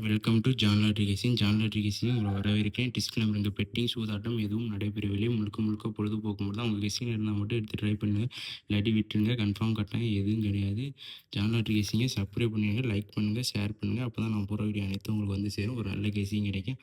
Welcome to John lottery casing. John lottery கேசிங் உங்களை வரவேற்கிறேன். Disclaimer: இங்கே பெட்டிங், சூதாட்டம் எதுவும் நடைபெறவில்லை. முழுக்க முழுக்க பொழுதுபோக்கு மட்டும் தான். உங்கள் கெஸிங் இருந்தால் மட்டும் எடுத்து ட்ரை பண்ணுங்கள், இல்லாட்டி விட்டுருங்க. கன்ஃபார்ம் கட்டாயம் எதுவும் கிடையாது. ஜான் லாட்ரி கேசிங்கை சப்ஸ்கிரைப் பண்ணுங்க, லைக் பண்ணுங்கள், ஷேர் பண்ணுங்கள். அப்போ தான் நான் போகிற வீடியோ அனைத்தும் உங்களுக்கு வந்து சேரும். ஒரு நல்ல கெஸிங் கிடைக்கும்.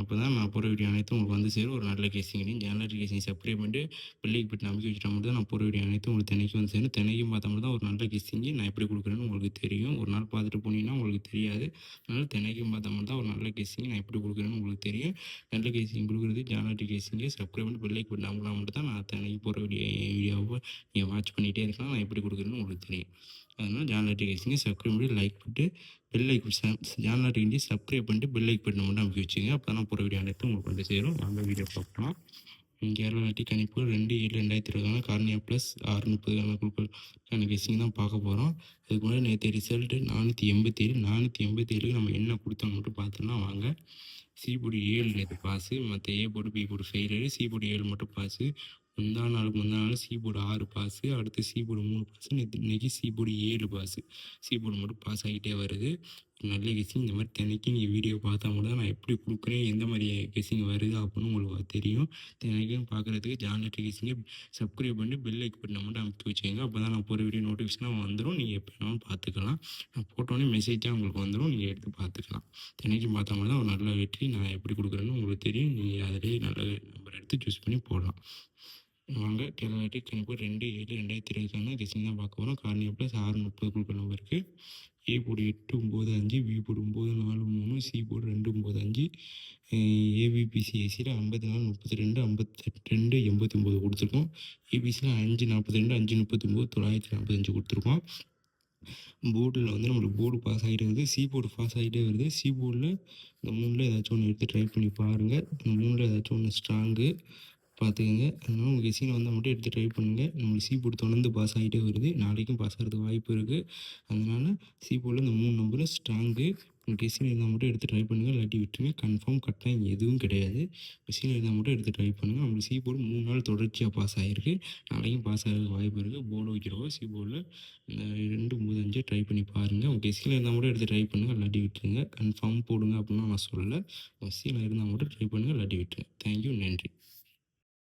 அப்போ தான் நான் போகிற வீடியோ அனைத்தும் உங்களுக்கு வந்து சேரும். ஒரு நல்ல கேசிங் கிடைக்கும். ஜான் லாட்ரி கேசிங் சப்ஸ்கிரைப் பண்ணிட்டு பெல்லைக்கு போட்டு நம்பிக்கை வச்சுட்டா மட்டும் தான் நான் போகிற வீடியோ அனைத்தும் உங்களுக்கு தினைக்கும் வந்து சேரும். தினைக்கும் பார்த்தா மட்டும் தான் ஒரு நல்ல கெஸிங்கு நான் எப்படி கொடுக்குறேன்னு உங்களுக்கு தெரியும். ஒரு நாள் பார்த்துட்டு போனீங்கன்னா உங்களுக்கு தெரியாது. அதனால் தினைக்கும் பார்த்தா மட்டும் தான் ஒரு நல்ல கெஸிங் நான் எப்படி கொடுக்குறேன்னு உங்களுக்கு தெரியும். நல்ல கெஸிங் கொடுக்குறது ஜான் லாட்ரி கேசிங்கை சப்ஸ்கிரைப் பண்ணி பெல்லைக்கு போட்டு நம்பினா மட்டும் தான் நான் தினைக்கு போகிற வீடியோவை நீங்கள் வாட்ச் பண்ணிகிட்டே இருக்கலாம். நான் எப்படி கொடுக்குறேன்னு உங்களுக்கு தெரியும். அதனால் ஜான் லாட்ரி கேசிங்கை சப்ஸ்கிரைப் பண்ணி லைக் பண்ணிட்டு ஜான் லாட்ரி சப்ஸ்கிரைப் பண்ணிட்டு பெல்லைக்கு பட்டனை மட்டும் அமைக்க வச்சுங்க. அப்போ தான் போகிற வீடியோ அனைத்தும் உங்களுக்கு வந்து சேரும். நல்ல வீடியோ பார்க்கலாம். கேரளா லாட்டி கணிப்புகள் 2/7/2020 கார்னியா ப்ளஸ் 630 குழுக்களுக்கான கெஸிங் தான் பார்க்க போகிறோம். அதுக்கு முன்னாடி நேற்று ரிசல்ட்டு 487 நம்ம என்ன கொடுத்தோம் மட்டும் பார்த்தோம்னா வாங்க. சி போர்டு 7 நேற்று பாஸு, மற்ற A board B board failure. C board 7 மட்டும் பாஸு. முந்தா நாள் சி போர்டு 6 பாஸு, அடுத்து சி போர்டு 3 பாஸு, இன்னைக்கு C board 7 pass. C board மட்டும் பாஸ் ஆகிட்டே வருது. நல்ல கெஸிங். இந்த மாதிரி தினைக்கும் நீங்கள் வீடியோ பார்த்தா மட்டும் தான் நான் எப்படி கொடுக்குறேன், எந்த மாதிரி கெஸிங் வருது அப்படின்னு உங்களுக்கு தெரியும். தினைக்கும் பார்க்குறதுக்கு ஜான் லாட்ரி கெஸிங்கை சப்ஸ்கிரைப் பண்ணி பெல் லைக் பட்டனை மட்டும் அமைக்க வச்சுக்கோங்க. அப்போ தான் நான் போகிற வீடியோ நோட்டிஃபிகேஷனாக வந்துடும். நீங்கள் எப்போ வேணாலும் பார்த்துக்கலாம். நான் போட்டோன்னே மெசேஜாக உங்களுக்கு வந்துடும். நீங்கள் எடுத்து பார்த்துக்கலாம். தினைக்கும் பார்த்தா மட்டும் தான் ஒரு நல்ல வெற்றி நான் எப்படி கொடுக்குறேன்னு உங்களுக்கு தெரியும். நீங்கள் அதிலேயே நல்ல நம்பர் எடுத்து சூஸ் பண்ணி போடலாம். வாங்க. கேரளா லாட்டி கணிப்பு 2/7/2020 கெஸிங் தான் பார்க்க போகிறோம். கார்னியா ப்ளஸ் 630 குழுக்கள் நம்பருக்கு. A board 895, B board 943, C board 295, ஏபிபிசிஎஸ்சியில் 54 32 52 89 கொடுத்துருக்கோம். ஏபிசியில் 542 539 945 கொடுத்துருக்கோம். போர்டில் வந்து நம்மளுக்கு போர்டு பாஸ் ஆகிட்டே வருது. சி போர்டு பாஸ் ஆகிட்டே வருது. சி போர்டில் இந்த 3ல் ஏதாச்சும் ஒன்று எடுத்து ட்ரை பண்ணி பாருங்கள். இந்த 3ல் ஏதாச்சும் ஒன்று ஸ்ட்ராங்கு பார்த்துக்கோங்க. அதனால் உங்கள் கெஸிங் வந்தால் மட்டும் எடுத்து ட்ரை பண்ணுங்கள். நம்மளுக்கு சி போர்டு தொடர்ந்து பாஸ் ஆகிட்டே வருது. நாளைக்கும் பாஸ் ஆகிறதுக்கு வாய்ப்பு இருக்குது. அதனால் சி போர்டில் இந்த 3 நம்பரும் ஸ்ட்ராங்கு. உங்கள் கெஸிங் இருந்தால் மட்டும் எடுத்து ட்ரை பண்ணுங்கள், இல்லாட்டி விட்டுருங்க. கன்ஃபார்ம் கட்டாயம் எதுவும் கிடையாது. கெஸிங் இருந்தால் மட்டும் எடுத்து ட்ரை பண்ணுங்கள். நம்மளுக்கு சி போர்டு 3 நாள் தொடர்ச்சியாக பாஸ் ஆகிருக்கு. நாளைக்கும் பாஸ் ஆகிறதுக்கு வாய்ப்பு இருக்குது. போர்டு வைக்கிறவோ சி போர்டில் இந்த 295 ட்ரை பண்ணி பாருங்கள். உங்கள் கெஸில் இருந்தால் மட்டும் எடுத்து ட்ரை பண்ணுங்கள், இல்லாட்டி விட்டுருங்க. கன்ஃபார்ம் போடுங்க அப்படின்னு நான் சொல்லலை. கெஸில் இருந்தால் மட்டும் ட்ரை பண்ணுங்கள், இல்லாட்டி விட்டுருங்க. தேங்க்யூ, நன்றி.